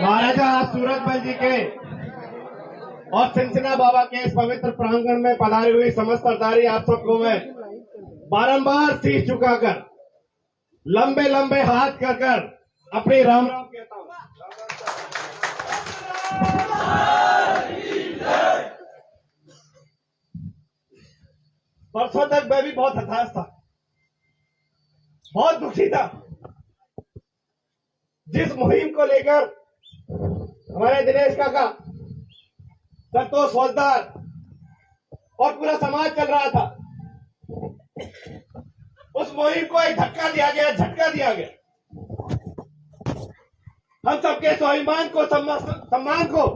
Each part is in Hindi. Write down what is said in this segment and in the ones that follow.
महाराजा सूरजमल जी के और सिंचना बाबा के इस पवित्र प्रांगण में पधारी हुई समस्त सरदारी आप सबको मैं बारंबार शीश झुकाकर लंबे लंबे हाथ कर अपनी राम राम कहता हूं। परसों तक मैं भी बहुत हताश था, बहुत दुखी था। जिस मुहिम को लेकर हमारे दिनेश काका, संतोष फौजदार और पूरा समाज चल रहा था, उस मुहिम को एक झटका दिया गया। हम सबके स्वाभिमान को, सम्मान को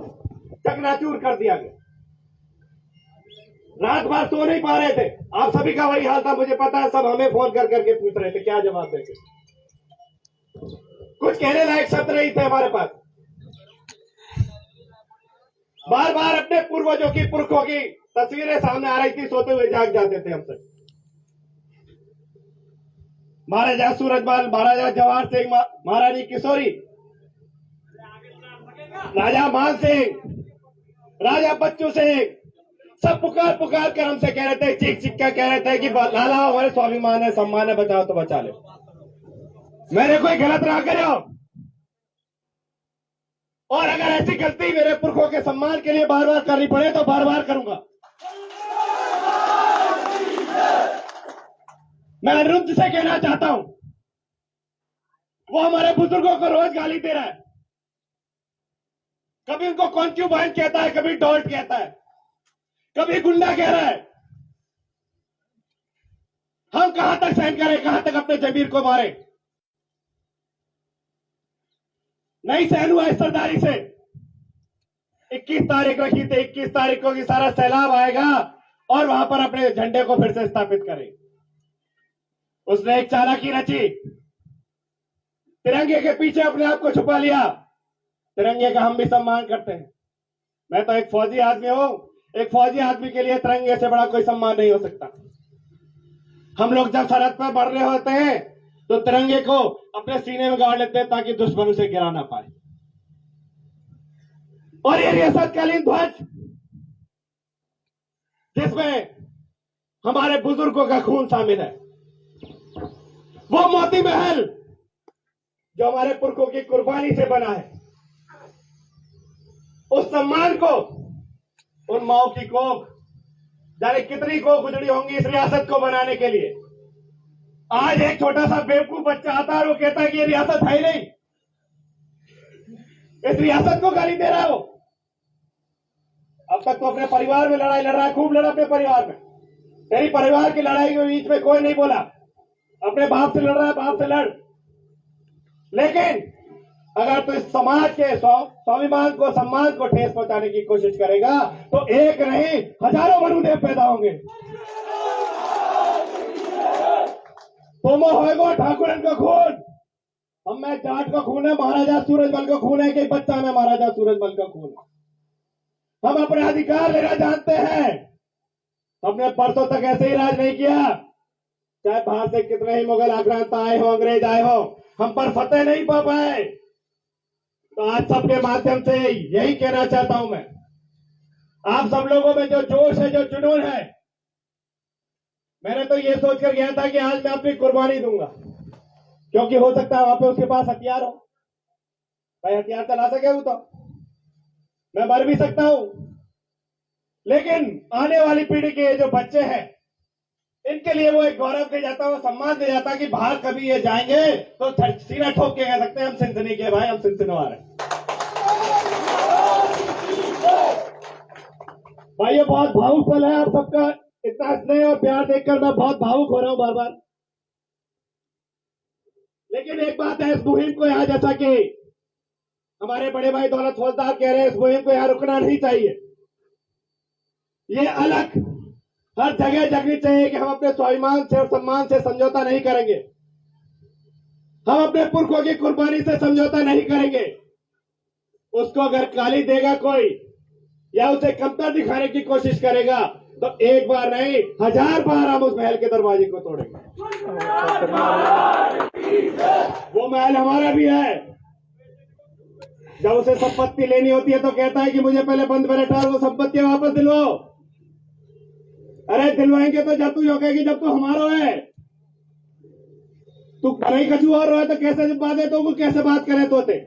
चकनाचूर कर दिया गया। रात भर सो नहीं पा रहे थे। आप सभी का वही हाल था, मुझे पता है। सब हमें फोन करके पूछ रहे थे क्या जवाब देंगे। कुछ कहने लायक शब्द नहीं थे हमारे पास। बार बार अपने पूर्वजों की, पुरखों की तस्वीरें सामने आ रही थी, सोते हुए जाग जाते थे हमसे। महाराजा सूरजमल, महाराजा जवाहर सिंह, महारानी किशोरी, राजा मान सिंह, राजा बच्चू सिंह, सब पुकार कर हमसे कह रहे थे, चीख कर कह रहे थे कि लाला हमारे स्वाभिमान है, सम्मान है, बचाओ तो बचा ले। मैंने कोई गलत ना करो, और अगर ऐसी गलती मेरे पुरखों के सम्मान के लिए बार बार करनी पड़े तो बार बार करूंगा। मैं अनिरुद्ध से कहना चाहता हूं, वो हमारे बुजुर्गों को रोज गाली दे रहा है। कभी उनको कॉन्क्यूबाइन कहता है, कभी डॉल्ट कहता है, कभी गुंडा कह रहा है। हम कहां तक सहन करें, कहां तक अपने जमीर को मारें? नहीं सहन हुआ इस सरदारी से। 21 तारीख रखी थी, 21 तारीख को कि सारा सैलाब आएगा और वहां पर अपने झंडे को फिर से स्थापित करें। उसने एक चालाकी रची, तिरंगे के पीछे अपने आप को छुपा लिया। तिरंगे का हम भी सम्मान करते हैं। मैं तो एक फौजी आदमी हूं। एक फौजी आदमी के लिए तिरंगे से बड़ा कोई सम्मान नहीं हो सकता। हम लोग जब सरहद पर बढ़ रहे होते हैं तो तिरंगे को अपने सीने में गाड़ लेते हैं ताकि दुश्मन उसे गिरा ना पाए। और ये रियासतकालीन ध्वज, जिसमें हमारे बुजुर्गों का खून शामिल है, वो मोती महल जो हमारे पुरखों की कुर्बानी से बना है, उस सम्मान को, उन माओ की कोख, जाने कितनी कोख गुजरी होंगी इस रियासत को बनाने के लिए। आज एक छोटा सा बेवकूफ बच्चा आता है और वो कहता है कि ये रियासत है ही नहीं। इस रियासत को गाली दे रहा है वो। अब तक तो अपने परिवार में लड़ाई लड़ रहा है, खूब लड़ा अपने परिवार में। तेरी परिवार की लड़ाई के बीच में कोई नहीं बोला। अपने बाप से लड़ रहा है, बाप से लड़। लेकिन अगर तो इस समाज के स्वाभिमान को, सम्मान को ठेस पहुंचाने की कोशिश करेगा तो एक नहीं हजारों मनुदेव पैदा होंगे। तुमो होएगो ठाकुरन का खून, हम में जाट का खून है, महाराजा सूरजमल का खून है कि बच्चा में महाराजा सूरजमल का खून है। हम अपने अधिकार लेना जानते हैं। हमने परसों तक ऐसे ही राज नहीं किया। चाहे बाहर से कितने ही मुगल आक्रांता आए हो, अंग्रेज आए हो, हम पर फतेह नहीं पा पाए। तो आज सबके माध्यम से यही कहना चाहता हूं मैं, आप सब लोगों में जो जोश है, जो जुनून है, मैंने तो ये सोचकर गया था कि आज मैं अपनी कुर्बानी दूंगा, क्योंकि हो सकता है वहां पे उसके पास हथियार हो। भाई हथियार चला सके वो, तो मैं मर भी सकता हूं। लेकिन आने वाली पीढ़ी के जो बच्चे हैं, इनके लिए वो एक गौरव दे जाता, वो सम्मान दे जाता कि बाहर कभी ये जाएंगे तो सीना ठोक के कह सकते हैं हम सिंधनी के भाई, हम सिंधनवार हैं। भाई ये बहुत भावुक पल है। आप सबका इतना स्नेह और प्यार देखकर मैं बहुत भावुक हो रहा हूं बार बार। लेकिन एक बात है, इस मुहिम को यहां, जैसा कि हमारे बड़े भाई दौलत फौजदार कह रहे हैं, इस मुहिम को यहां रुकना नहीं चाहिए। ये अलग हर जगह जगनी चाहिए कि हम अपने स्वाभिमान से और सम्मान से समझौता नहीं करेंगे। हम अपने पुरखों की कुर्बानी से समझौता नहीं करेंगे। उसको अगर गाली देगा कोई या उसे कमतर दिखाने की कोशिश करेगा तो एक बार नहीं 1000 बार हम उस महल के दरवाजे को तोड़ेंगे। वो महल हमारा भी है। जब उसे संपत्ति लेनी होती है तो कहता है कि मुझे पहले बंद में बैठा वो संपत्ति वापस दिलवाओ। अरे दिलवाएंगे तो जब तू यो कहेगी जब तू हमारा है। तू नहीं कछु और है तो कैसे बात है, तो कैसे बात करे तोते।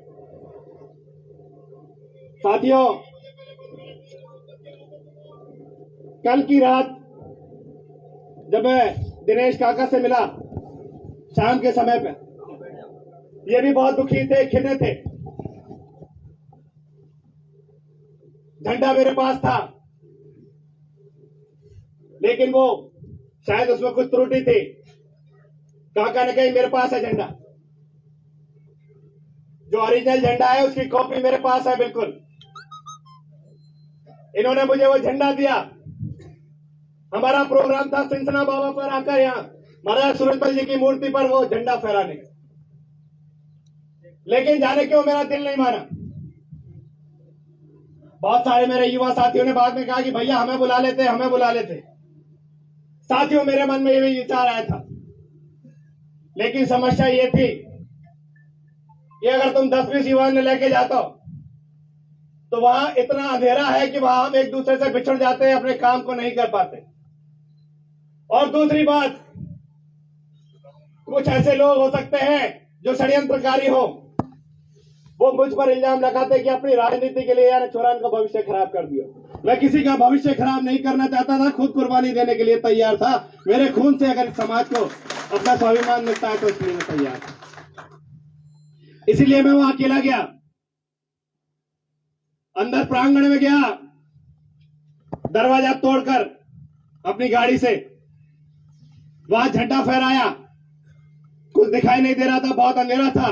साथियों, कल की रात जब मैं दिनेश काका से मिला शाम के समय पे, ये भी बहुत दुखी थे, खिदे थे। झंडा मेरे पास था, लेकिन वो शायद उसमें कुछ त्रुटि थी। काका ने कही मेरे पास है झंडा, जो ओरिजिनल झंडा है उसकी कॉपी मेरे पास है बिल्कुल। इन्होंने मुझे वो झंडा दिया। हमारा प्रोग्राम था सिंसना बाबा पर आकर यहाँ महाराज सूरजमल जी की मूर्ति पर वो झंडा फहराने, लेकिन जाने क्यों मेरा दिल नहीं माना। बहुत सारे मेरे युवा साथियों ने बाद में कहा कि भैया हमें बुला लेते, हमें बुला लेते। साथियों, मेरे मन में ये विचार आया था, लेकिन समस्या ये थी कि अगर तुम 10-20 युवाओं ने लेके जाते हो तो वहां इतना अंधेरा है कि वहां हम एक दूसरे से बिछड़ जाते हैं, अपने काम को नहीं कर पाते। और दूसरी बात, कुछ ऐसे लोग हो सकते हैं जो षड्यंत्रकारी हो, वो मुझ पर इल्जाम लगाते कि अपनी राजनीति के लिए यार चौरान का भविष्य खराब कर दिया। मैं किसी का भविष्य खराब नहीं करना चाहता था, खुद कुर्बानी देने के लिए तैयार था। मेरे खून से अगर इस समाज को अपना स्वाभिमान मिलता है तो इसलिए मैं तैयार था। इसीलिए मैं वहां अकेला गया, अंदर प्रांगण में गया, दरवाजा तोड़कर अपनी गाड़ी से वहां झंडा फहराया। कुछ दिखाई नहीं दे रहा था, बहुत अंधेरा था।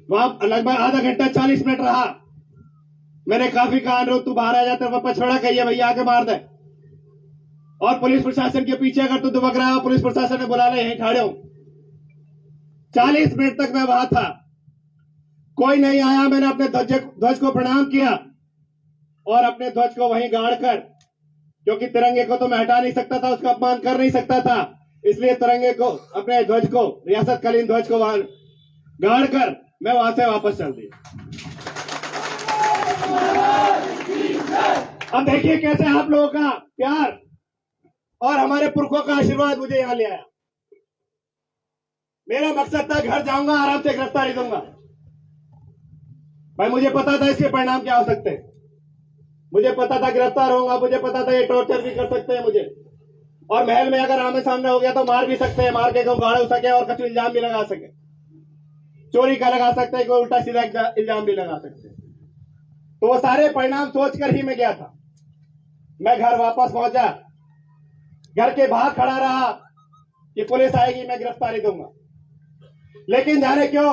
वहां लगभग आधा घंटा 40 मिनट रहा। मैंने काफी कहा अनुरोध तू बाहर आ जाते, पछवाड़ा कहिए भैया आके मार दे। और पुलिस प्रशासन के पीछे अगर तू दुबक रहा है, पुलिस प्रशासन ने बुला ले, यहीं खड़े हो। 40 मिनट तक मैं वहां था, कोई नहीं आया। मैंने अपने ध्वज को प्रणाम किया और अपने ध्वज को वहीं गाड़ कर, क्योंकि तिरंगे को तो मैं हटा नहीं सकता था, उसका अपमान कर नहीं सकता था, इसलिए तिरंगे को, अपने ध्वज को, रियासतकालीन ध्वज को वहां गाड़ कर मैं वहां से वापस चल दिया। अब देखिए कैसे आप लोगों का प्यार और हमारे पुरखों का आशीर्वाद मुझे यहां ले आया। मेरा मकसद था घर जाऊंगा, आराम से गिरफ्तारी दूंगा। भाई मुझे पता था इसके परिणाम क्या हो सकते हैं, मुझे पता था गिरफ्तार होऊंगा, मुझे पता था ये टॉर्चर भी कर सकते हैं मुझे, और महल में अगर आमने सामने हो गया तो मार भी सकते हैं, मार के कोई गाड़ हो सके और कुछ इल्जाम भी लगा सके, चोरी का लगा सकते हैं, कोई उल्टा सीधा इल्जाम भी लगा सकते हैं। तो वो सारे परिणाम सोचकर ही मैं गया था। मैं घर वापस पहुंचा, घर के बाहर खड़ा रहा कि पुलिस आएगी, मैं गिरफ्तारी दूंगा। लेकिन जाने क्यों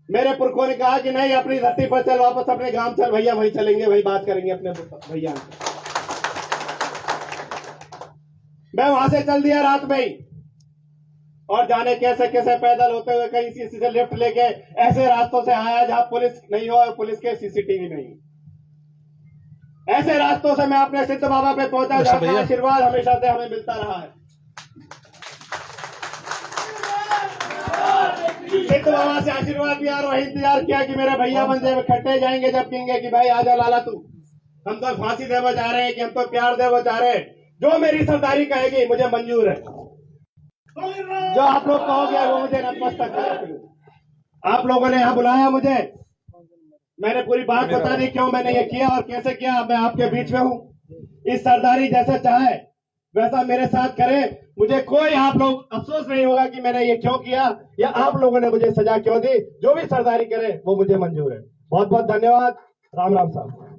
मेरे पुरखों ने कहा कि नहीं, अपनी धरती पर चल, वापस अपने गांव चल भैया, वहीं चलेंगे, वहीं बात करेंगे अपने भैया। मैं वहां से चल दिया रात में ही, और जाने कैसे कैसे पैदल होते हुए कहीं सीसी से लिफ्ट लेके ऐसे रास्तों से आया जहां पुलिस नहीं हो और पुलिस के सीसीटीवी नहीं। ऐसे रास्तों से मैं अपने सिद्ध बाबा पे पहुंचा जहां का आशीर्वाद हमेशा से हमें मिलता रहा है। सिद्ध बाबा से आशीर्वाद भी और वही इंतजार किया कि मेरे भैया बंदे खट्टे जाएंगे जब कहेंगे कि भाई आजा लाला तू, हम तो फांसी देवा चाह रहे हैं, कि हम तो प्यार देवा चाह रहे हैं, जो मेरी सरदारी कहेगी मुझे मंजूर है, जो आप लोग कहोगे वो मुझे नतमस्तक करेंगे। आप लोगों ने यहाँ बुलाया मुझे, मैंने पूरी बात बता दी क्यों मैंने ये किया और कैसे किया। मैं आपके बीच में हूँ, इस सरदारी जैसे चाहे वैसा मेरे साथ करे, मुझे कोई आप लोग अफसोस नहीं होगा कि मैंने ये क्यों किया या आप लोगों ने मुझे सजा क्यों दी। जो भी सरदारी करे वो मुझे मंजूर है। बहुत बहुत धन्यवाद। राम राम साहब।